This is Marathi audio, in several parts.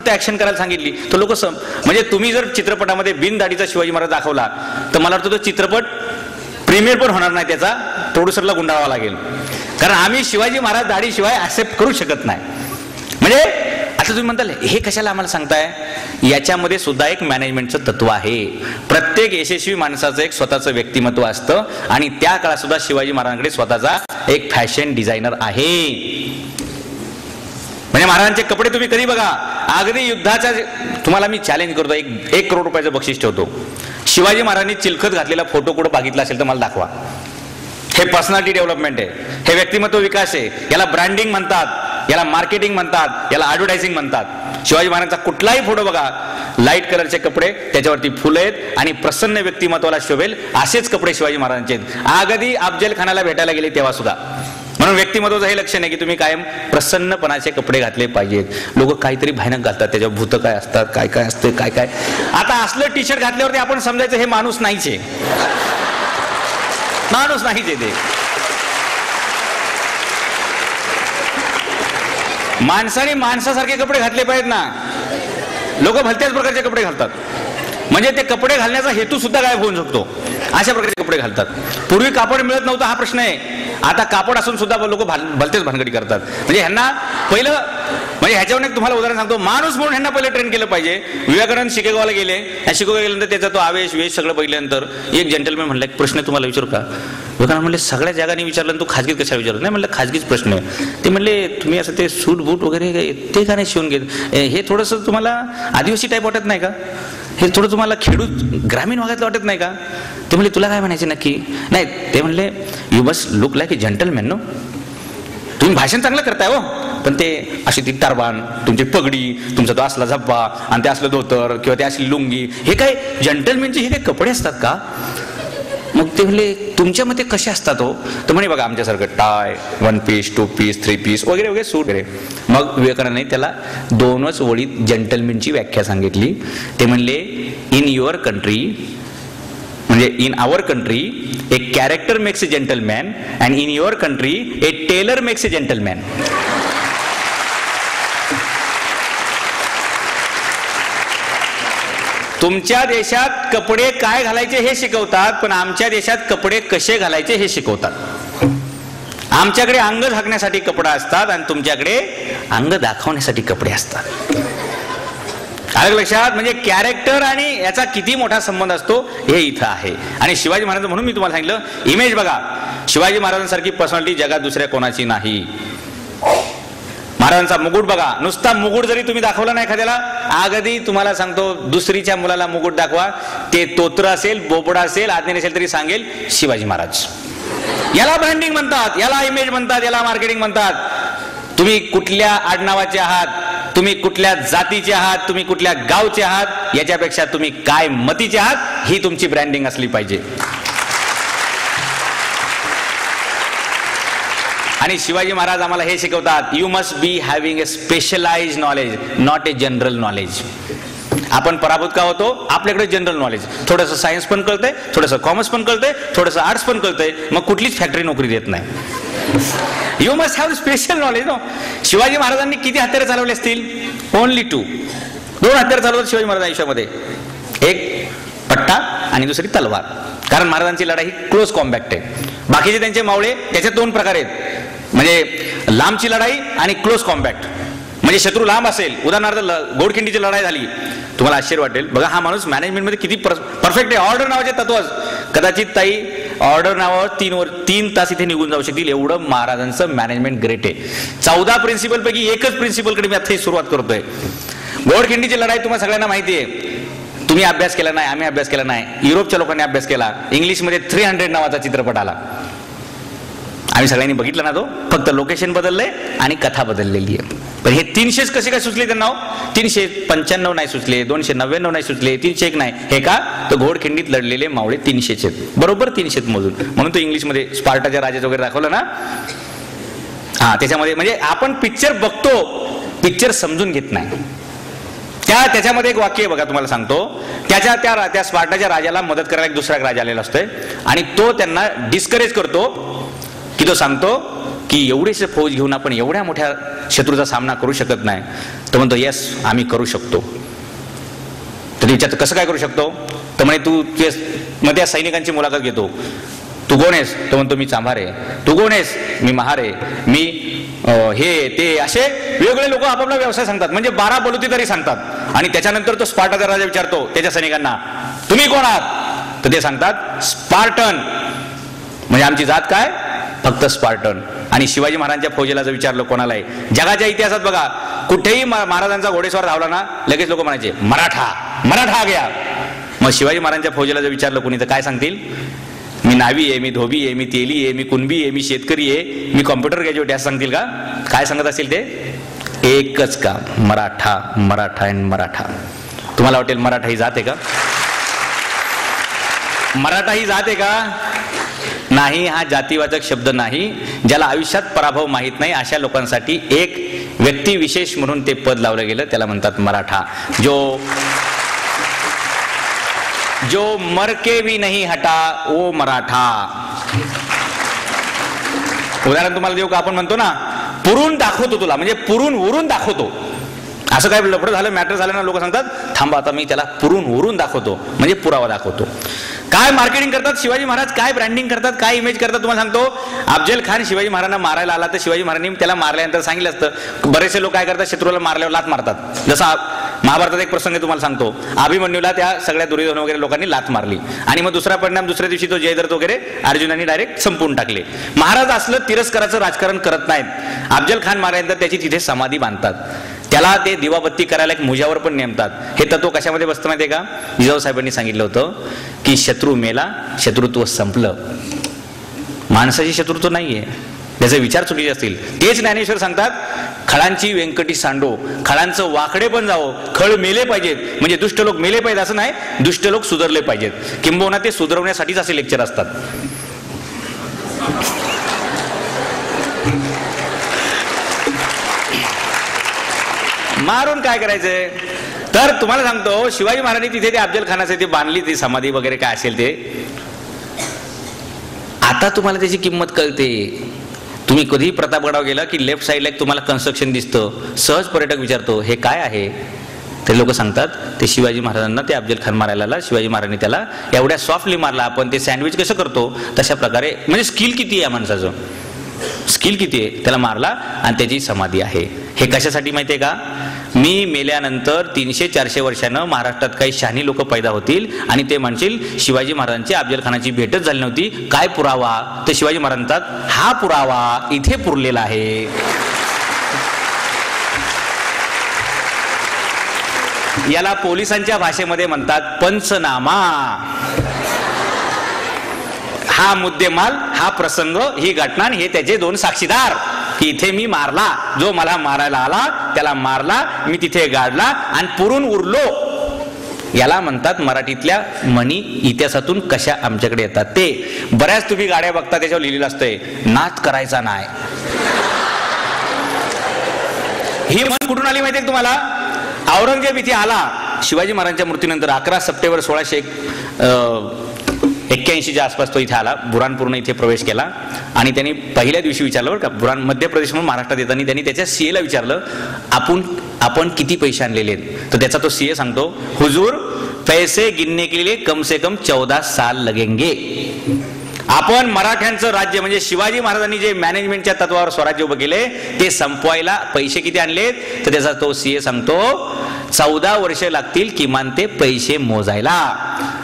ऍक्शन करायला सांगितली तर लोक म्हणजे तुम्ही जर चित्रपटामध्ये बिन दाढीचा शिवाजी महाराज दाखवला तर मला वाटतं तो चित्रपट प्रीमियर पण होणार नाही, त्याचा प्रोड्युसरला गुंडाळावा लागेल. कारण आम्ही शिवाजी महाराज दाढीशिवाय ऍक्सेप्ट करू शकत नाही. म्हणजे आता तुम्ही म्हणताल हे कशाला आम्हाला सांगताय, याच्यामध्ये सुद्धा एक मॅनेजमेंटचं तत्व आहे. प्रत्येक यशस्वी माणसाचं एक स्वतःचं व्यक्तिमत्व असतं आणि त्या काळात सुद्धा शिवाजी महाराजांकडे स्वतःचा एक फॅशन डिझायनर आहे. म्हणजे महाराजांचे कपडे तुम्ही कधी बघा, अगदी युद्धाच्या, तुम्हाला मी चॅलेंज करतो, 1 करोड रुपयाचं बक्षीस ठेवतो, शिवाजी महाराजांनी चिलखत घातलेला फोटो कुठं बघितला असेल तर मला दाखवा. हे पर्सनॅलिटी डेव्हलपमेंट आहे, हे व्यक्तिमत्व विकास आहे, याला ब्रँडिंग म्हणतात, याला मार्केटिंग म्हणतात, याला ऍडव्हर्टायझिंग म्हणतात. शिवाजी महाराजांचा कुठलाही फोटो बघा, लाईट कलरचे कपडे, त्याच्यावरती फुलं आहेत आणि प्रसन्न व्यक्तिमत्वाला शोभेल असेच कपडे शिवाजी महाराजांचे आहेत. अगदी अफजल खानाला भेटायला गेले तेव्हा सुद्धा. म्हणून व्यक्तिमत्वाचं हे लक्षण आहे की तुम्ही कायम प्रसन्नपणाचे कपडे घातले पाहिजेत. लोक काहीतरी भयानक घालतात, त्याच्यावर भूत काय असतात, काय काय असते, काय काय. आता असलं टी शर्ट घातल्यावरती आपण समजायचं हे माणूस नाहीच आहे, माणूस नाहीच आहे. ते माणसाने माणसासारखे कपडे घातले पाहिजेत ना. लोक भलत्याच प्रकारचे कपडे घालतात, म्हणजे ते कपडे घालण्याचा हेतू सुद्धा गायब होऊ शकतो, अशा प्रकारचे कपडे घालतात. पूर्वी कापड मिळत नव्हता हा प्रश्न आहे, आता कापड असून सुद्धा लोक भलतेच भानगडी करतात. म्हणजे ह्यांना पहिलं, म्हणजे ह्याच्यावर एक तुम्हाला उदाहरण सांगतो, माणूस म्हणून ह्यांना पहिले ट्रेन केलं पाहिजे. विवेकानंद शिकेगावला गेले, शिकेगाव गेल्यानंतर त्याचा तो आवेश वेश सगळं बघितल्यानंतर एक जेंटलमॅन म्हणला, एक प्रश्न तुम्हाला विचारू का? विवेकानंद म्हणले सगळ्या जगाने विचारलं, तू खाजगीत कशा विचारत नाही? म्हणलं खाजगीच प्रश्न आहे. ते म्हणले तुम्ही असं ते सूट बूट वगैरे ते का नाही शिवून घेत, हे थोडंसं तुम्हाला आदिवासी टाईप वाटत नाही का? हे थोडं तुम्हाला खेडूत ग्रामीण भागातलं वाटत नाही का? ते म्हणले तुला काय म्हणायचे नक्की? नाही, ते म्हणले you must look like a gentleman. No, तुम्ही भाषण चांगलं करताय हो, पण ते अशी ती टारबान, तुमची पगडी, तुमचा तो असला झब्बा आणि ते असलं धोतर किंवा ते असली लुंगी, हे काय जेंटलमॅनचे हे काही कपडे असतात का? मग ते म्हणले तुमच्या मते कसे असतात हो? तर म्हणे बघा आमच्यासारखं टाय, 1 पीस 2 पीस 3 पीस वगैरे वगैरे सूट वगैरे. मग विवेकानंदने त्याला 2च ओळीत जेंटलमॅनची व्याख्या सांगितली. ते म्हणले इन युअर कंट्री, म्हणजे in our country a character makes a gentleman and in your country a tailor makes a gentleman. तुमच्या देशात कपडे काय घालायचे हे शिकवतात, पण आमच्या देशात कपडे कसे घालायचे हे शिकवतात. आमच्याकडे अंग झाकण्यासाठी कपडे असतात आणि तुमच्याकडे अंग दाखवण्यासाठी कपडे असतात. आलं लक्षात? म्हणजे कॅरेक्टर आणि याचा किती मोठा संबंध असतो हे इथं आहे. आणि शिवाजी महाराज, म्हणून मी तुम्हाला सांगितलं इमेज बघा, शिवाजी महाराजांसारखी पर्सनॅलिटी जगात दुसऱ्या कोणाची नाही. महाराजांचा मुकुट बघा, नुसता मुकुट जरी तुम्ही दाखवला नाही एखाद्याला, अगदी तुम्हाला सांगतो दुसरीच्या मुलाला मुकुट दाखवा, ते तोत्र असेल, बोबडा असेल, आज्ञा नसेल तरी सांगेल शिवाजी महाराज. याला ब्रँडिंग म्हणतात, याला इमेज म्हणतात, याला मार्केटिंग म्हणतात. तुम्ही कुठल्या आडनावाचे आहात, तुम्ही कुठल्या जातीचे आहात, तुम्ही कुठल्या गावचे आहात, याच्यापेक्षा तुम्ही काय मतीचे आहात ही तुमची ब्रँडिंग असली पाहिजे. आणि शिवाजी महाराज आम्हाला हे शिकवतात, you must be having a specialised knowledge, not a general knowledge. आपण पराभूत का होतो? आपल्याकडे जनरल नॉलेज, थोडंसं सायन्स पण कळतंय, थोडंसं कॉमर्स पण कळतंय, थोडंसं आर्ट्स पण कळतंय, मग कुठलीच फॅक्टरी नोकरी देत नाही. You must have special knowledge. No, Shivaji महाराजांनी किती हत्यारे चालवले असतील? ओनली 2 हत्यारे चालवतात शिवाजी महाराज आयुष्यामध्ये, एक पट्टा आणि दुसरी तलवार. कारण महाराजांची लढाई क्लोज कॉम्बॅक्ट आहे. बाकीचे त्यांचे मावळे त्याचे 2 प्रकार आहेत, म्हणजे लांबची लढाई आणि क्लोज कॉम्बॅक्ट. म्हणजे शत्रू लांब असेल, उदाहरणार्थ गोडखिंडीची लढाई झाली, तुम्हाला आश्चर्य वाटेल बघा हा माणूस मॅनेजमेंटमध्ये किती परफेक्ट आहे. ऑर्डर नावाचे तत्व, कदाचित ताई ऑर्डर नावावर 3 तास इथे निघून जाऊ शकतील, एवढं महाराजांचं मॅनेजमेंट ग्रेट आहे. 14 प्रिन्सिपल पैकी एकच प्रिन्सिपलकडे मी आता सुरुवात करतोय. गोडखिंडीची लढाई तुम्हाला सगळ्यांना माहिती आहे, तुम्ही अभ्यास केला नाही, आम्ही अभ्यास केला नाही, युरोपच्या लोकांनी अभ्यास केला. इंग्लिशमध्ये 300 नावाचा चित्रपट आला, आम्ही सगळ्यांनी बघितलं ना तो. फक्त लोकेशन बदललंय आणि कथा बदललेली आहे. पण हे 300 कसे काय सुचले त्यांना? 395 नाही सुचले, 299 नाही सुचले, 301 नाही. हे का? तर घोडखिंडीत लढलेले मावळे 300 बरोबर 300 मोजून. म्हणून तो इंग्लिशमध्ये स्पार्टाच्या राजाचं वगैरे दाखवलं ना, हा त्याच्यामध्ये. म्हणजे आपण पिक्चर बघतो, पिक्चर समजून घेत नाही. त्याच्यामध्ये एक वाक्य बघा, तुम्हाला सांगतो. त्या स्पार्टाच्या राजाला मदत करायला एक दुसरा राजा आलेला असतोय आणि तो त्यांना डिस्करेज करतो की तो सांगतो की की एवढेसे फौज घेऊन आपण एवढ्या मोठ्या शत्रूचा सामना करू शकत नाही. तर म्हणतो येस आम्ही करू शकतो. तर विचारतो कसं काय करू शकतो. तर म्हणे तू मग त्या सैनिकांची मुलाखत घेतो. तू कोण आहेस. तो म्हणतो मी चांभार आहे. तू कोण आहेस. मी महार आहे. मी हे ते असे वेगवेगळे लोक आपापला व्यवसाय सांगतात. म्हणजे 12 बलुती तरी सांगतात. आणि त्याच्यानंतर तो स्पार्टाचा राजा विचारतो त्याच्या सैनिकांना तुम्ही कोण आहात. तर ते सांगतात स्पार्टन. म्हणजे आमची जात काय फक्त स्पार्टन. आणि शिवाजी महाराजांच्या फौजेला जर विचारलं कोणालाही जगाच्या इतिहासात बघा कुठेही महाराजांचा घोडेस्वार धावला ना लगेच लोक म्हणायचे मराठा मराठा गया. मग शिवाजी महाराजांच्या फौजेला जर विचारलं कोणी तर काय सांगतील. मी नावी आहे, मी धोबी आहे, मी तेली आहे, मी कुणबी आहे, मी शेतकरी आहे, मी कॉम्प्युटर ग्रॅज्युएट असं सांगतील का. काय सांगत असतील ते एकच का मराठा मराठा अँड मराठा. तुम्हाला वाटेल मराठा ही जात आहे का. मराठा ही जात आहे का नाही. हा जातीवाचक शब्द नाही. ज्याला आयुष्यात पराभव माहित नाही अशा लोकांसाठी एक व्यक्ती विशेष म्हणून ते पद लावलं गेलं त्याला म्हणतात मराठा. जो मर के भी नहीं हटा वो मराठा. उदाहरण तुम्हाला देऊ का. आपण म्हणतो ना पुरून दाखवतो तुला म्हणजे पुरून उरून दाखवतो. असं काय लफडं झालं मॅटर झालं ना लोक सांगतात थांबा आता मी त्याला पुरून उरून दाखवतो म्हणजे पुरावा दाखवतो. काय मार्केटिंग करतात शिवाजी महाराज. काय ब्रँडिंग करतात काय इमेज करतात. तुम्हाला सांगतो अफजल खान शिवाजी महाराजांना मारायला आला तर शिवाजी महाराजांनी त्याला मारल्यानंतर सांगितलं असतं. बरेचसे लोक काय करतात शत्रूला मारल्यावर लात मारतात. जसा महाभारतात एक प्रसंग तुम्हाला सांगतो. अभिमन्यूला त्या सगळ्या दुर्योधन वगैरे लोकांनी लात मारली आणि मग दुसरा परिणाम दुसऱ्या दिवशी तो जयद्रथ वगैरे अर्जुनांनी डायरेक्ट संपवून टाकले. महाराज असलं तिरस्काराचं राजकारण करत नाहीत. अफजल खान मारल्यानंतर त्याची तिथे समाधी बांधतात. त्याला ते दिवाबत्ती करायला एक मुजावर पण नेमतात. हे तत्व कशामध्ये बसतं माहितीये का. जिजाऊ साहेबांनी सांगितलं होतं की शत्रू मेला शत्रुत्व संपलं. माणसाची शत्रुत्व नाहीये. त्याचे विचार चुकीचे असतील. तेच ज्ञानेश्वर सांगतात खळांची व्यंकटी सांडो. खळांचं वाकडे पण जावो. खळ मेले पाहिजेत म्हणजे दुष्ट लोक मेले पाहिजेत असं नाही. दुष्ट लोक सुधारले पाहिजेत. किंबहुना ते सुधारवण्यासाठीच असे लेक्चर असतात. मारून काय करायचंय. तर तुम्हाला सांगतो शिवाजी महाराजांनी तिथे ते अफजल खानाचे ते बांधली ती समाधी वगैरे काय असेल ते. आता तुम्हाला त्याची किंमत कळते. तुम्ही कधीही प्रतापगडावर गेला की लेफ्ट साईडला एक तुम्हाला कन्स्ट्रक्शन दिसतं. सहज पर्यटक विचारतो हे काय आहे. ते लोक सांगतात ते शिवाजी महाराजांना ते अफजल खान मारायला शिवाजी महाराजांनी त्याला एवढ्या सॉफ्टली मारला. आपण ते सँडविच कसं करतो तशा प्रकारे. म्हणजे स्किल किती आहे माणसाचं. स्किल किती आहे. त्याला मारला आणि त्याची समाधी आहे. हे कशासाठी माहितीये का. मी मेल्यानंतर 300-400 वर्षानं महाराष्ट्रात काही शहाणी लोक पैदा होतील आणि ते म्हणतील शिवाजी महाराजांची अफजल खानाची भेटच झाली नव्हती. काय पुरावा. तर शिवाजी महाराजांचा हा पुरावा इथे पुरलेला आहे. याला पोलिसांच्या भाषेमध्ये म्हणतात पंचनामा. हा मुद्देमाल हा प्रसंग ही घटना आणि हे त्याचे 2 साक्षीदार की इथे मी मारला. जो मला मारायला आला त्याला मारला. मी तिथे गाडला आणि पुरून उरलो. याला म्हणतात मराठीतल्या म्हणी इतिहासातून कशा आमच्याकडे येतात ते. बऱ्याच तुम्ही गाड्या बघता त्याच्यावर लिहिलेलं असतंय नाद करायचा नाही. ही म्हण कुठून आली माहितीये तुम्हाला. औरंगजेब इथे आला शिवाजी महाराजांच्या मृत्यूनंतर 11 सप्टेंबर 1681च्या आसपास तो इथे आला. बुरानपूरनं इथे प्रवेश केला आणि त्यांनी पहिल्या दिवशी विचारलं बरं का. बुरान मध्य प्रदेश म्हणून महाराष्ट्रात येताना त्यांनी त्याच्या सीएला विचारलं आपण किती पैसे आणलेले आहेत. तर त्याचा तो सीए सांगतो हुजूर पैसे गिनने के लिए कम से कम 14 साल लगेंगे. आपण मराठ्यांचं राज्य म्हणजे शिवाजी महाराजांनी जे मॅनेजमेंटच्या तत्वावर स्वराज्य उभं केले ते संपवायला पैसे किती आणलेत. तर त्याचा तो सीए सांगतो 14 वर्ष लागतील किमान ते पैसे मोजायला.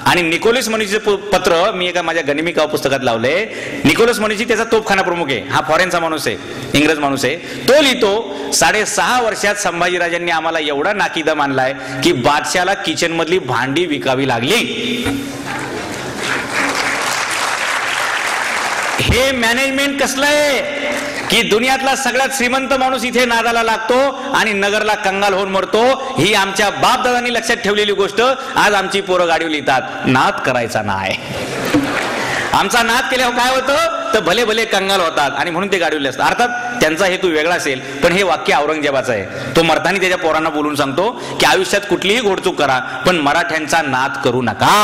आणि निकोलस मनुची पत्र मी एका माझ्या गनिमिका पुस्तकात लावले. निकोलस मनुची त्याचा तोफखाना प्रमुख आहे. हा फॉरेनचा माणूस आहे. इंग्रज माणूस आहे. तो लिहितो 6.5 वर्षात संभाजीराजांनी आम्हाला एवढा नाकीदम आणलाय की बादशाला किचन मधली भांडी विकावी लागली. हे मॅनेजमेंट कसलं आहे की दुनियातला सगळ्यात श्रीमंत माणूस इथे नादाला लागतो आणि नगरला कंगाल होऊन मरतो. ही आमच्या बापदादांनी लक्षात ठेवलेली गोष्ट आज आमची पोरं गाडीवर लिहितात. नाद करायचा नाही. आमचा नाद केल्यावर काय होतं तर भले भले कंगाल होतात आणि म्हणून ते गाडीवर असतात. अर्थात त्यांचा हेतू वेगळा असेल पण हे वाक्य औरंगजेबाचं आहे. तो मर्दानी त्याच्या पोरांना बोलून सांगतो की आयुष्यात कुठलीही घोडचूक करा पण मराठ्यांचा नाद करू नका.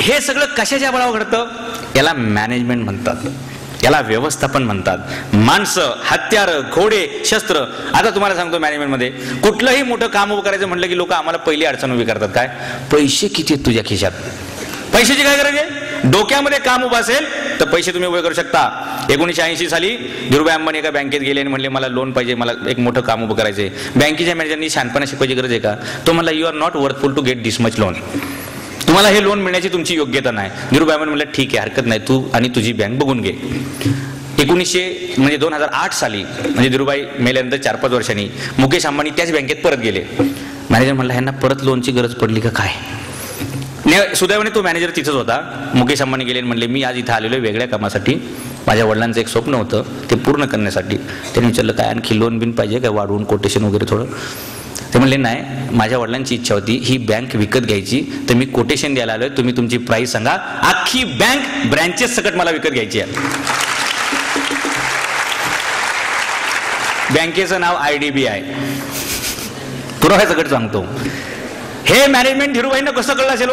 हे सगळं कशाच्या बळावर घडतं? याला मॅनेजमेंट म्हणतात, याला व्यवस्थापन म्हणतात. माणसं, हत्यार, घोडे, शस्त्र. आता तुम्हाला सांगतो, मॅनेजमेंटमध्ये कुठलंही मोठं काम उभं करायचं म्हटलं की लोक आम्हाला पहिली अडचण उभी करतात. काय? पैसे किती आहेत तुझ्या खिशात? पैशाची काय गरज आहे? डोक्यामध्ये काम उभं असेल तर पैसे तुम्ही उभे करू शकता. 1980 साली धीरूभाई अंबानी एका बँकेत गेले आणि म्हणले मला लोन पाहिजे, मला एक मोठं काम उभं करायचंय. बँकेच्या मॅनेजरनी शहाणपणा शिकवायची गरज आहे का? तो म्हणला you are not worthful to get this much loan. तुम्हाला हे लोन मिळण्याची तुमची योग्यता नाही. धीरूभाई अंबानी म्हणलं ठीक आहे, हरकत नाही, तू आणि तुझी बँक बघून घे. 2008 साली म्हणजे धीरूभाई मेल्यानंतर 4-5 वर्षांनी मुकेश अंबानी त्याच बँकेत परत गेले. मॅनेजर म्हणला ह्यांना परत लोनची गरज पडली का काय? सुदैवाने तो मॅनेजर तिथंच होता. मुकेश अंबानी गेले आणि म्हणले मी आज इथं आलेलो वेगळ्या कामासाठी, माझ्या वडिलांचं एक स्वप्न होतं ते पूर्ण करण्यासाठी. त्यांनी विचारलं काय आणखी लोन बिन पाहिजे काय, वाढवून कोटेशन वगैरे थोडं? ते म्हणले नाही, माझ्या वडिलांची इच्छा होती ही बँक विकत घ्यायची, तर मी कोटेशन द्यायला आलोय, तुम्ही तुमची प्राइस सांगा, अख्खी बँक ब्रँचेस सकट मला विकत घ्यायची आहे. बँकेचं नाव IDBI. पुरावा सकट सांगतो. हे मॅनेजमेंट धीरूभाईंना कसं कळलं असेल?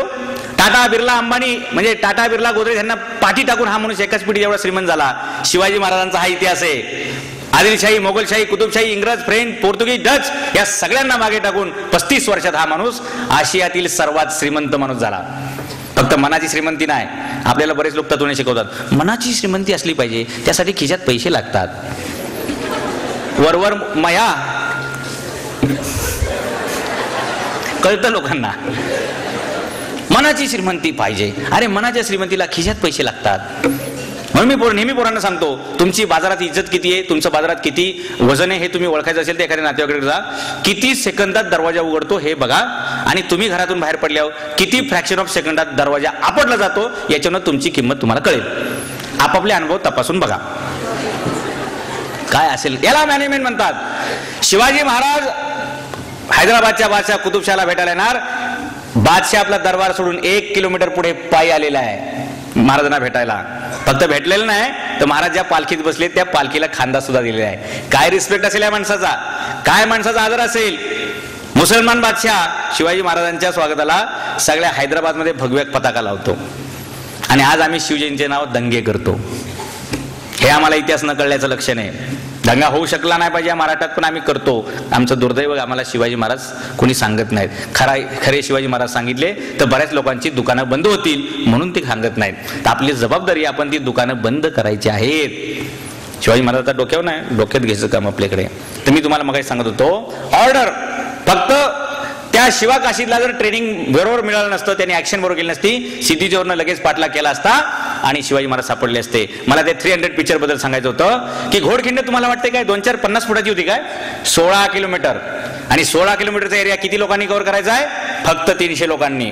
टाटा, बिर्ला, अंबानी म्हणजे टाटा, बिर्ला, गोदरेज यांना पाठी टाकून हा माणूस एकाच पिढी एवढा श्रीमंत झाला. शिवाजी महाराजांचा हा इतिहास आहे. आदिलशाही, मोगलशाही, कुतुबशाही, इंग्रज, फ्रेंच, पोर्तुगीज, डच या सगळ्यांना मागे टाकून 35 वर्षात हा माणूस आशियातील सर्वात श्रीमंत माणूस झाला. फक्त मनाची श्रीमंती नाही. आपल्याला बरेच लोक तत्त्वज्ञान शिकवतात मनाची श्रीमंती असली पाहिजे, त्यासाठी खिशात पैसे लागतात. वरवर माया कळतं लोकांना. मनाची श्रीमंती पाहिजे. अरे मनाच्या श्रीमंतीला खिशात पैसे लागतात. म्हणून मी नेहमी पोरांना सांगतो, तुमची बाजारात इज्जत किती आहे, तुमचं बाजारात किती वजन आहे हे तुम्ही ओळखायचं असेल तर एखाद्या नातेवाईकडे जा. किती सेकंदात दरवाजा उघडतो हे बघा, आणि तुम्ही घरातून बाहेर पडल्यावर किती फ्रॅक्शन ऑफ सेकंदात दरवाजा आपटला जातो याच्यानं तुमची किंमत तुम्हाला कळेल. आपापले अनुभव तपासून बघा काय असेल. याला मॅनेजमेंट म्हणतात. शिवाजी महाराज हैदराबादच्या बादशाह कुतुबशाहला भेटायला येणार. बादशाह आपला दरबार सोडून 1 किलोमीटर पुढे पायी आलेला आहे महाराजांना भेटायला. फक्त भेटलेलं नाही तर महाराज ज्या पालखीत बसले त्या पालखीला खांदा सुद्धा दिलेला आहे. काय रिस्पेक्ट असेल या माणसाचा, काय माणसाचा आदर असेल. मुसलमान बादशाह शिवाजी महाराजांच्या स्वागताला सगळ्या हैदराबादमध्ये भगव्या पताका लावतो, आणि आज आम्ही शिवजयंतीचे नाव दंगे करतो. हे आम्हाला इतिहास न कळल्याचं लक्षण आहे. दंगा होऊ शकला नाही पाहिजे मराठात, पण आम्ही करतो. आमचं दुर्दैव आम्हाला शिवाजी महाराज कोणी सांगत नाहीत. खरे शिवाजी महाराज सांगितले तर बऱ्याच लोकांची दुकानं बंद होतील, म्हणून ते सांगत नाहीत. तर आपली जबाबदारी आपण ती दुकानं बंद करायची आहेत. शिवाजी महाराज आता डोक्यावर नाही, डोक्यात घ्यायचं काम आपल्याकडे. तर मी तुम्हाला मग सांगत होतो, ऑर्डर फक्त त्या शिवा काशीदला जर ट्रेनिंग बरोबर मिळालं नसतं, त्यांनी ऍक्शन बरोबर केली नसती, सिद्धीजवरनं लगेच पाठला केला असता आणि शिवाजी महाराज सापडले असते. मला ते 300 पिक्चर बद्दल सांगायचं होतं की घोडखिंड तुम्हाला वाटते काय 2-4-50 फुटाची होती काय? 16 किलोमीटर. आणि 16 किलोमीटरचा एरिया किती लोकांनी कव्हर करायचा आहे? फक्त 300 लोकांनी.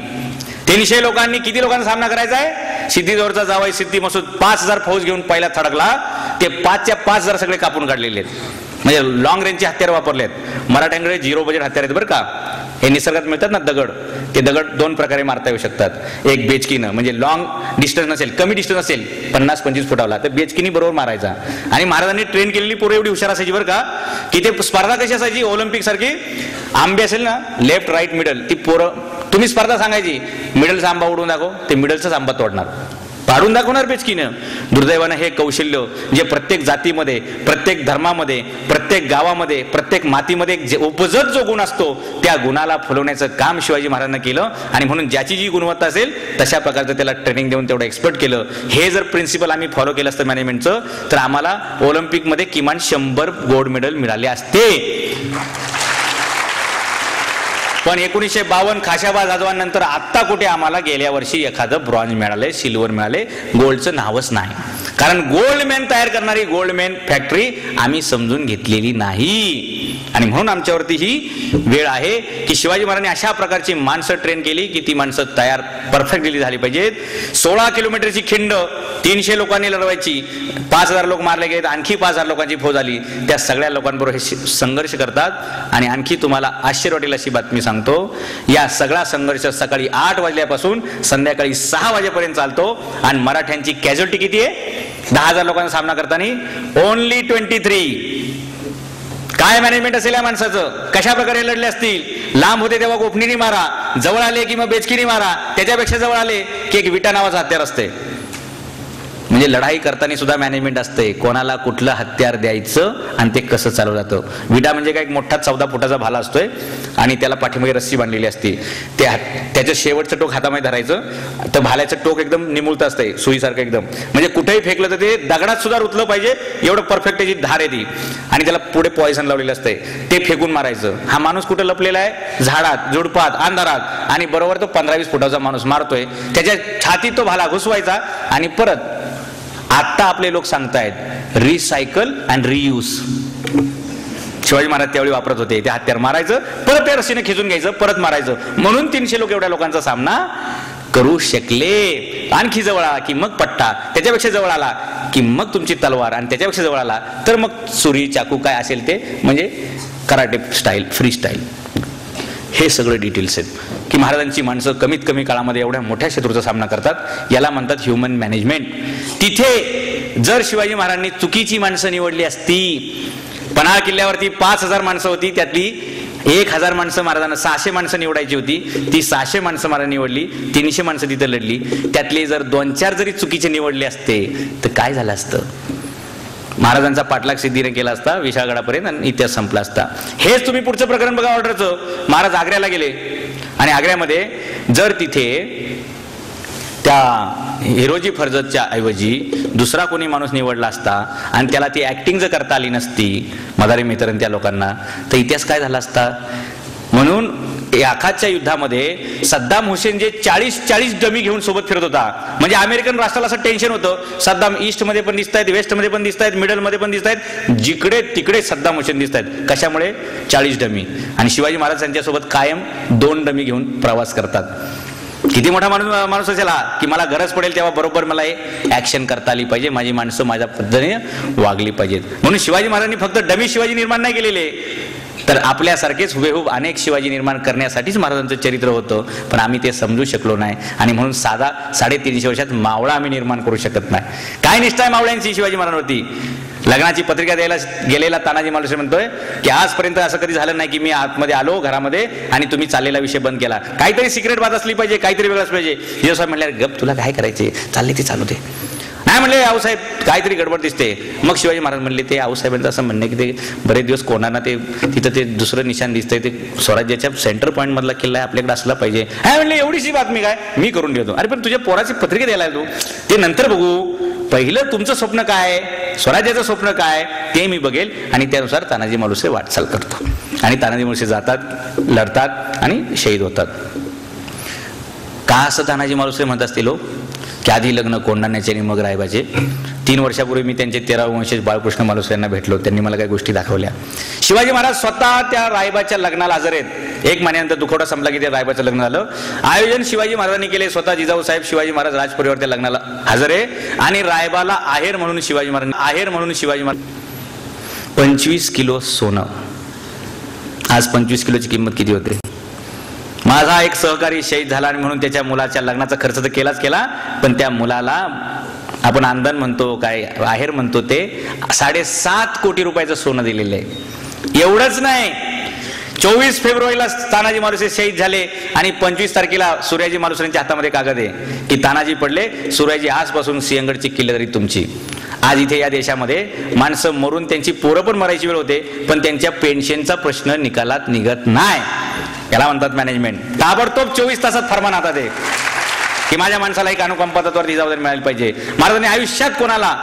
300 लोकांनी किती लोकांचा सामना करायचा आहे? सिद्धीजवळचा जावाई सिद्धी मसूद 5000 फौज घेऊन पहिला थडकला. ते 5च्या 5000 सगळे कापून काढलेले आहेत. म्हणजे लॉंग रेंजचे हत्यार वापरलेत. मराठ्यांकडे 0 बजेट हत्यार आहेत बरं का. हे निसर्गात मिळतात ना दगड, ते दगड 2 प्रकारे मारता येऊ शकतात. एक बेचकीनं, म्हणजे लॉंग डिस्टन्स नसेल, कमी डिस्टन्स असेल 50-25 फुटावला तर बेचकीनी बरोबर मारायचा. आणि महाराजांनी ट्रेन केलेली पोरं एवढी हुशार असायची बरं का, की ते स्पर्धा कशी असायची ऑलिम्पिक सारखी. आंबे असेल ना, लेफ्ट राईट मिडल, ती पोरं तुम्ही स्पर्धा सांगायची, मिडलचा आंबा उडून दाखव, ते मिडलचाच आंबा तोडणार, पाडून दाखवणार बेचकीनं. दुर्दैवानं हे कौशल्य जे प्रत्येक जातीमध्ये, प्रत्येक धर्मामध्ये, प्रत्येक गावामध्ये, प्रत्येक मातीमध्ये जे उपजत जो गुण असतो त्या गुणाला फुलवण्याचं काम शिवाजी महाराजांना केलं. आणि म्हणून ज्याची जी गुणवत्ता असेल तशा प्रकारचं त्याला ट्रेनिंग देऊन तेवढं एक्सपर्ट केलं. हे जर प्रिन्सिपल आम्ही फॉलो केलं असतं मॅनेजमेंटचं, तर आम्हाला ऑलिम्पिकमध्ये किमान 100 गोल्ड मेडल मिळाले असते. पण 1952 खाशाबा जाधवांनंतर आत्ता कुठे आम्हाला गेल्या वर्षी एखादं ब्रॉन्झ मिळाले, सिल्वर मिळाले, गोल्डचं नावच नाही. कारण गोल्डमॅन तयार करणारी गोल्डमॅन फॅक्टरी आम्ही समजून घेतलेली नाही. आणि म्हणून आमच्यावरती ही वेळ आहे की शिवाजी महाराजांनी अशा प्रकारची माणसं ट्रेन केली की ती माणसं तयार परफेक्टली झाली पाहिजेत. 16 किलोमीटरची खिंड 300 लोकांनी लढवायची, 5000 लोक मारले गेले, आणखी 5000 लोकांची फौज आली. त्या सगळ्या लोकांबरोबर हे संघर्ष करतात. आणि आणखी तुम्हाला आश्चर्य वाटेल अशी बातमी सांगतो, या सगळा संघर्ष सकाळी 8 वाजल्यापासून संध्याकाळी 6 वाजेपर्यंत चालतो. आणि मराठ्यांची कॅज्युअल्टी किती आहे? 10,000 लोकांचा सामना करताना ओनली 23. काय मॅनेजमेंट असेल या माणसाचं? कशा प्रकारे लढले असतील? लांब होते तेव्हा गोफणीने मारा, जवळ आले की मग बेचकीने मारा, त्याच्यापेक्षा जवळ आले की एक विटा नावाचं हत्यार असते. म्हणजे लढाई करताना सुद्धा मॅनेजमेंट असते, कोणाला कुठलं हत्यार द्यायचं आणि ते कसं चालवलं जातं. विटा म्हणजे काय, एक मोठा 14 फुटाचा भाला असतोय आणि त्याला पाठीमागे रस्सी बांधलेली असते. त्याचं शेवटचं टोक हातामध्ये धरायचं, तर भाल्याचं टोक एकदम निमुळतं असतंय सुईसारखं एकदम, म्हणजे कुठेही फेकलं तर ते दगडात सुद्धा रुतलं पाहिजे एवढं परफेक्ट त्याची धार आहे ती. आणि त्याला पुढे पॉयझन लावलेलं असतंय, ते फेकून मारायचं. हा माणूस कुठे लपलेला आहे, झाडात, झुडपात, अंधारात, आणि बरोबर तो 15-20 फुटाचा माणूस मारतोय, त्याच्या छातीत तो भाला घुसवायचा आणि परत. आता आपले लोक सांगतायत recycle and reuse. Shivaji Maharaj त्यावेळी वापरत होते, ते हत्यार मारायचं, परत त्या रस्सीने खिचून घ्यायचं, परत मारायचं. म्हणून 300 लोक एवढ्या लोकांचा सामना करू शकले. आणखी जवळ आला की मग पट्टा, त्याच्यापेक्षा जवळ आला की मग तुमची तलवार, आणि त्याच्यापेक्षा जवळ आला तर मग सुरी, चाकू काय असेल ते, म्हणजे कराटे स्टाईल, फ्री स्टाईल. हे सगळे डिटेल्स आहेत की महाराजांची माणसं कमीत कमी काळामध्ये एवढ्या मोठ्या शत्रूचा सामना करतात. याला म्हणतात ह्युमन मॅनेजमेंट. तिथे जर शिवाजी महाराजांनी चुकीची माणसं निवडली असती, पन्हाळ किल्ल्यावरती 5000 माणसं होती, त्यातली 1000 माणसं महाराजांना, 600 माणसं निवडायची होती, ती 600 माणसं महाराज निवडली, 300 माणसं तिथे लढली. त्यातले जर 2-4 जरी चुकीचे निवडले असते तर काय झालं असतं. महाराजांचा पाठलाग सिद्धीने केला असता विशाळगडापर्यंत आणि इतिहास संपला असता. हेच तुम्ही पुढचं प्रकरण बघा ऑर्डरचं. महाराज आग्र्याला गेले आणि आग्र्यामध्ये जर तिथे त्या हिरोजी फर्जतच्या ऐवजी दुसरा कोणी माणूस निवडला असता आणि त्याला ती ऍक्टिंग जर करता आली नसती मदारी मित्र त्या लोकांना, तर इतिहास काय झाला असता. म्हणून आखातच्या युद्धामध्ये सद्दाम हुसेन जे 40 डमी घेऊन सोबत फिरत होता, म्हणजे अमेरिकन राष्ट्राला असं टेन्शन होतं, सद्दाम ईस्ट मध्ये पण दिसत आहेत, वेस्ट मध्ये पण दिसत आहेत, मिडल मध्ये पण दिसत आहेत, जिकडे तिकडे सद्दाम हुसेन दिसत आहेत. कशामुळे? 40 डमी. आणि शिवाजी महाराज त्यांच्यासोबत कायम 2 डमी घेऊन प्रवास करतात. किती मोठा माणूस असेल हा, की मला गरज पडेल तेव्हा बरोबर मला हे ऍक्शन करता आली पाहिजे, माझी माणसं माझ्या पद्धतीने वागली पाहिजेत. म्हणून शिवाजी महाराजांनी फक्त डमी शिवाजी निर्माण नाही केलेले, तर आपल्यासारखेच हुबेहूब अनेक शिवाजी निर्माण करण्यासाठीच महाराजांचं चरित्र होतं. पण आम्ही ते समजू शकलो नाही आणि म्हणून साधा 350 वर्षात मावळा आम्ही निर्माण करू शकत नाही. काय निष्ठा आहे मावळ्यांची शिवाजी महाराजांवरती. लग्नाची पत्रिका द्यायला गेलेला तानाजी मालुसरे म्हणतोय की आजपर्यंत असं कधी झालं नाही की मी आतमध्ये आलो घरामध्ये आणि तुम्ही चाललेला विषय बंद केला. काहीतरी सिक्रेट बात असली पाहिजे, काहीतरी वेगळंच पाहिजे. जिजाऊसाहेब म्हणले गप, तुला काय करायचे, चालले ते चालू दे. नाही म्हणले आऊसाहेब काहीतरी गडबड दिसते. मग शिवाजी महाराज म्हणले ते आऊसाहेबांचं असं म्हणणं की ते बरेच दिवस कोणाला ते तिथं ते दुसरं निशाण दिसतंय, ते स्वराज्याच्या सेंटर पॉईंट मधला किल्ला आहे, आपल्याकडे असला पाहिजे. हा म्हणले एवढीशी बातमी काय, मी करून देतो. अरे पण तुझ्या पोराची पत्रिका द्यायला तू, ते नंतर बघू, पहिलं तुमचं स्वप्न काय, स्वराज्याचं स्वप्न काय ते मी बघेल. आणि त्यानुसार तानाजी मालुसरे वाटचाल करतो आणि तानाजी मालुसरे जातात, लढतात आणि शहीद होतात. का असं तानाजी मालुसरे म्हणत असतील हो की आधी लग्न कोंढाण्याचे आणि मग रायबाचे. 3 वर्षापूर्वी मी त्यांचे 13वे वंशज बाळकृष्ण मालुसरे यांना भेटलो, त्यांनी मला काही गोष्टी दाखवल्या. शिवाजी महाराज स्वतः त्या रायबाच्या लग्नाला हजर आहेत. 1 महिन्यानंतर दुखवटा संपला की त्या रायबाचं लग्न झालं. आयोजन शिवाजी महाराजांनी केले, स्वतः जिजाऊ साहेब शिवाजी महाराज राजपरिवार त्या लग्नाला हजर आहे. आणि रायबाला आहेर म्हणून शिवाजी महाराज 25 किलो सोनं. आज 25 किलोची किंमत किती होते. माझा एक सहकारी शहीद झाला आणि म्हणून त्याच्या मुलाच्या लग्नाचा खर्च तर केलाच केला, पण त्या मुलाला आपण आंदन म्हणतो, काय आहेर म्हणतो, ते 7.5 कोटी रुपयाचं सोनं दिलेलं आहे. एवढंच नाही, 24 फेब्रुवारीला तानाजी मालुसरे शहीद झाले आणि 25 तारखेला सूर्याजी मालुसरेंच्या हातामध्ये कागद आहे की तानाजी पडले, सूर्याजी आजपासून सिंहगडची किल्लेदारी तुमची. आज इथे या देशामध्ये माणसं मरून त्यांची पोरं पण मरायची वेळ होते, पण त्यांच्या पेन्शनचा प्रश्न निकालात निघत नाही. याला म्हणतात मॅनेजमेंट. ताबडतोब 24 तासात फरमान हातात आहे की माझ्या माणसाला एक अनुकंपा तत्वावरती जबाबदारी मिळाली पाहिजे. महाराजांनी आयुष्यात कोणाला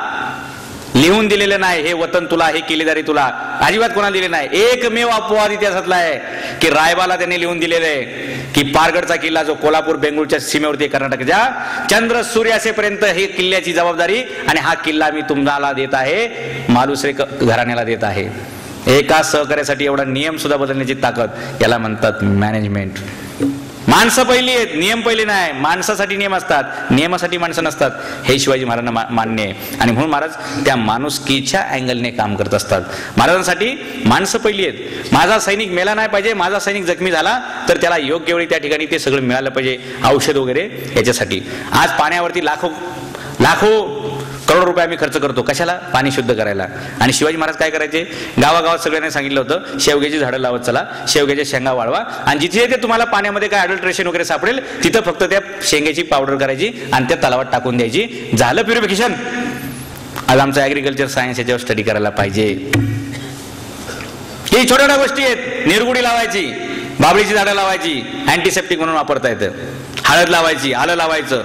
लिहून दिलेलं नाही हे वतन तुला, हे किल्लेदारी तुला, अजिबात कोणाला दिले नाही. एकमेव अपवाद इतिहासातला आहे की रायबाला त्यांनी लिहून दिलेलं आहे की पारगडचा किल्ला जो कोल्हापूर बेंगळूरच्या सीमेवरती कर्नाटकच्या, चंद्र सूर्य असेपर्यंत ही किल्ल्याची जबाबदारी आणि हा किल्ला मी तुम्हाला देत आहे, मालुसरे घराण्याला देत आहे. एका सहकार्यासाठी एवढा नियम सुद्धा बदलण्याची ताकद, याला म्हणतात मॅनेजमेंट. माणसं पहिली आहेत, नियम पहिले नाही. माणसासाठी नियम असतात, नियमासाठी माणसं नसतात. हे शिवाजी महाराजांना मान्य आहे आणि म्हणून महाराज त्या माणुसकीच्या अँगलने काम करत असतात. महाराजांसाठी माणसं पहिली आहेत. माझा सैनिक मेला नाही पाहिजे, माझा सैनिक जखमी झाला तर त्याला योग्य वेळी त्या ठिकाणी ते सगळं मिळालं पाहिजे, औषध वगैरे याच्यासाठी. आज पाण्यावरती लाखो करोड रुपये आम्ही खर्च करतो कशाला? पाणी शुद्ध करायला. आणि शिवाजी महाराज काय करायचे? गावागावात सगळ्यांनी सांगितलं होतं शेवग्याची झाडं लावत चला, शेवग्याच्या शेंगा वाळवा, आणि जिथे ते तुम्हाला पाण्यामध्ये काय अडल्ट्रेशन वगैरे सापडेल तिथं फक्त त्या शेंग्याची पावडर करायची आणि त्या तलावात टाकून द्यायची. झालं प्युरिफिकेशन. आज आमचं ऍग्रिकल्चर सायन्स याच्यावर स्टडी करायला पाहिजे. ही छोट्या छोट्या गोष्टी आहेत. निरगुडी लावायची, बाबळीची झाडं लावायची, अँटीसेप्टिक म्हणून वापरता येतं. हळद लावायची, आलं लावायचं.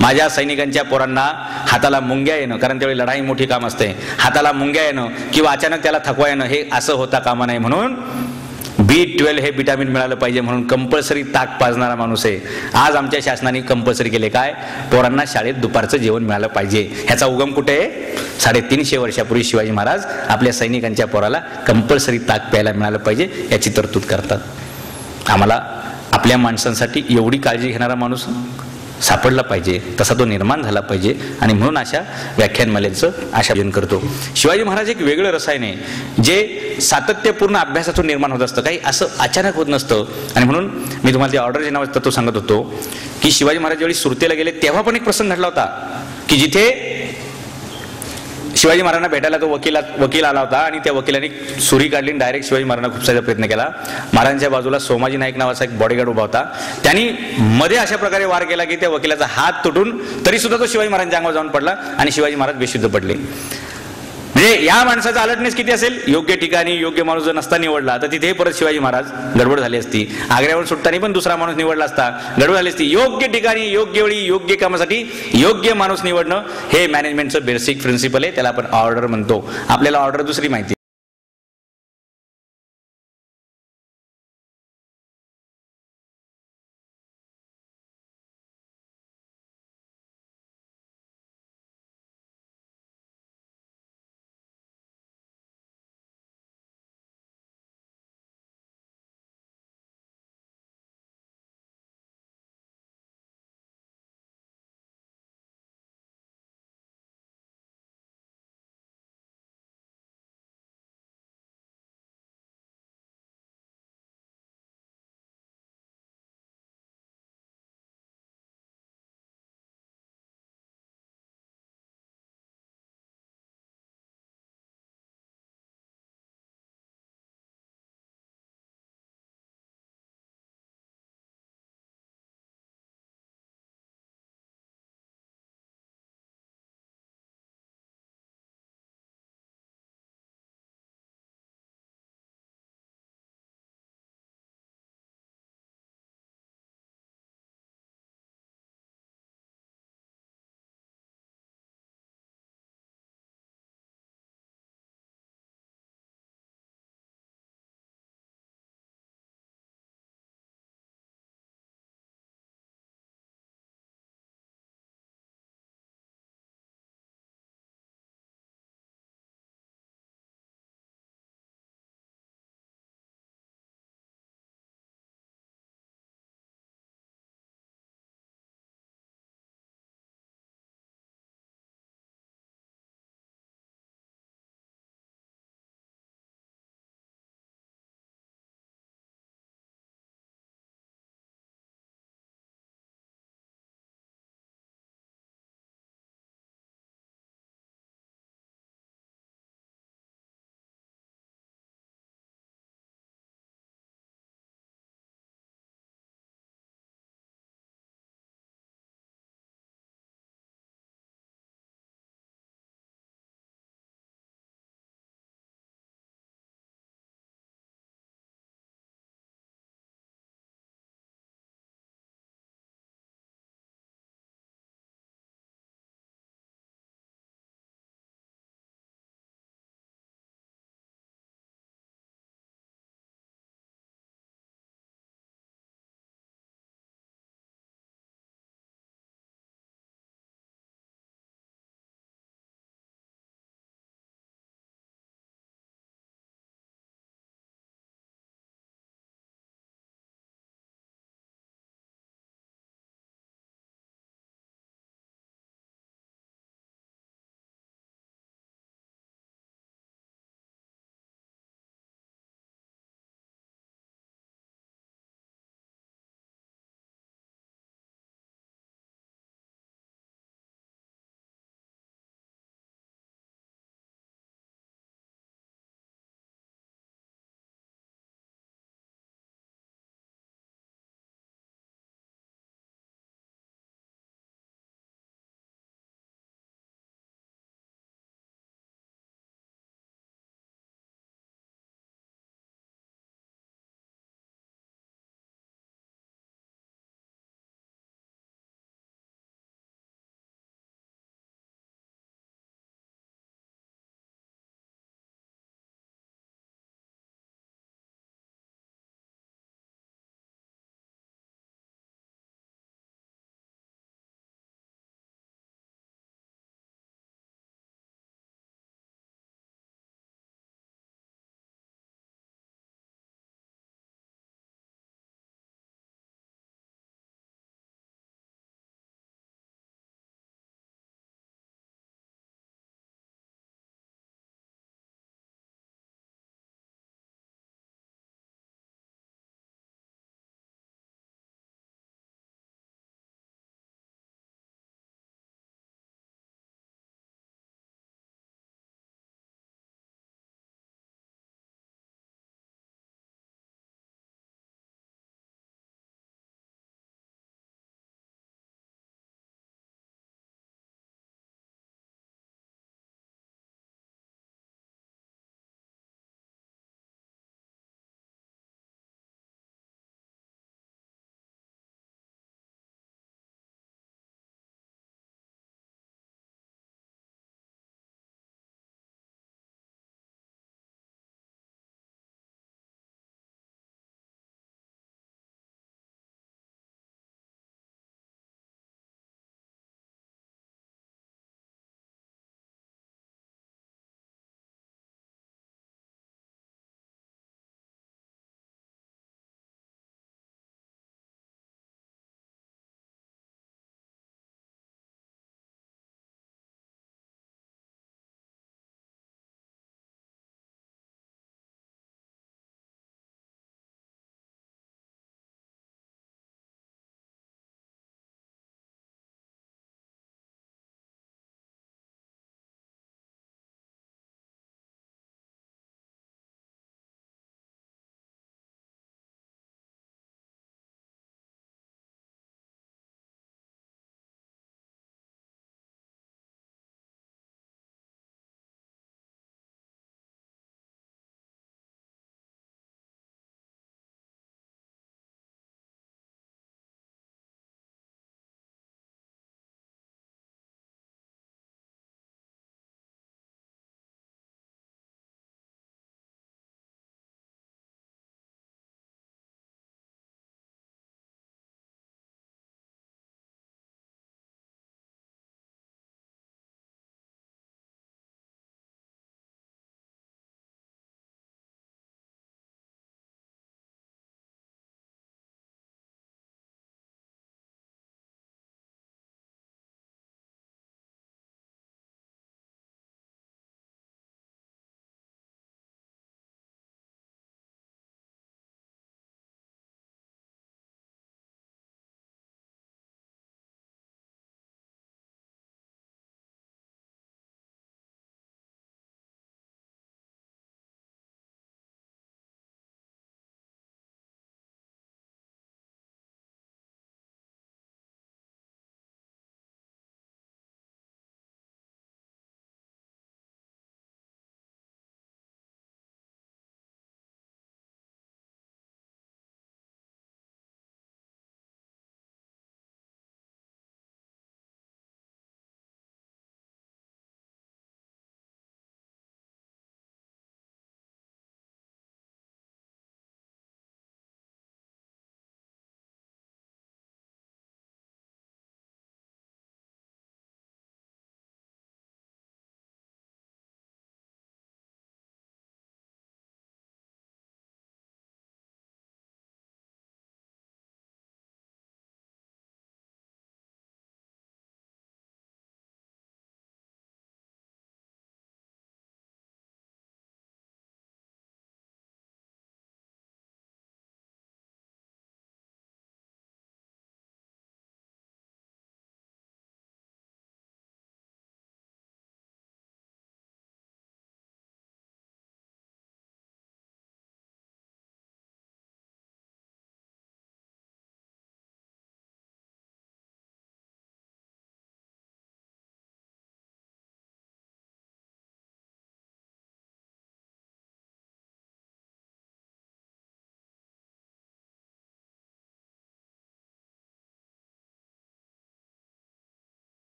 माझ्या सैनिकांच्या पोरांना हाताला मुंग्या येणं, कारण त्यावेळी लढाई मोठी काम असते, हाताला मुंग्या येणं किंवा अचानक त्याला थकवा येणं हे असं होता कामा नये. म्हणून B12 हे विटामिन मिळालं पाहिजे म्हणून कंपल्सरी ताक पाजणारा माणूस आहे. आज आमच्या शासनाने कंपल्सरी केले काय? पोरांना शाळेत दुपारचं जेवण मिळालं पाहिजे. ह्याचा उगम कुठे आहे? 350 वर्षापूर्वी शिवाजी महाराज आपल्या सैनिकांच्या पोराला कंपल्सरी ताक प्यायला मिळालं पाहिजे याची तरतूद करतात. आम्हाला आपल्या माणसांसाठी एवढी काळजी घेणारा माणूस सापडला पाहिजे, तसा तो निर्माण झाला पाहिजे. आणि म्हणून अशा व्याख्यानमालेचं आशाजन करतो. शिवाजी महाराज एक वेगळं रसायन आहे जे सातत्यपूर्ण अभ्यासातून निर्माण होत असतं, काही असं अचानक होत नसतं. आणि म्हणून मी तुम्हाला ते ऑर्डर नावाचं तत्व सांगत होतो की शिवाजी महाराज ज्यावेळी सुरतेला गेले तेव्हा पण एक प्रसंग घडला होता की जिथे शिवाजी महाराजांना भेटायला तो वकील आला होता आणि त्या वकिलांनी सुरी काढली, डायरेक्ट शिवाजी महाराजांना खूप सारा प्रयत्न केला. महाराजांच्या बाजूला सोमाजी नाईक नावाचा एक बॉडीगार्ड उभा होता. त्यांनी मध्ये अशा प्रकारे वार केला की त्या वकिलाचा हात तुटून तरी सुद्धा तो शिवाजी महाराजांच्या अंगावर जाऊन पडला आणि शिवाजी महाराज बेशुद्ध पडले. म्हणजे या माणसाचा अलर्टनेस किती असेल? योग्य ठिकाणी योग्य माणूस जर नसता निवडला तर तिथे परत शिवाजी महाराज गडबड झाली असती. आग्र्यावरून सुटताना पण दुसरा माणूस निवडला असता, गडबड झाली असती. योग्य ठिकाणी योग्य वेळी योग्य कामासाठी योग्य माणूस निवडणं हे मॅनेजमेंटचं बेसिक प्रिन्सिपल आहे. त्याला आपण ऑर्डर म्हणतो. आपल्याला ऑर्डर दुसरी माहिती आहे.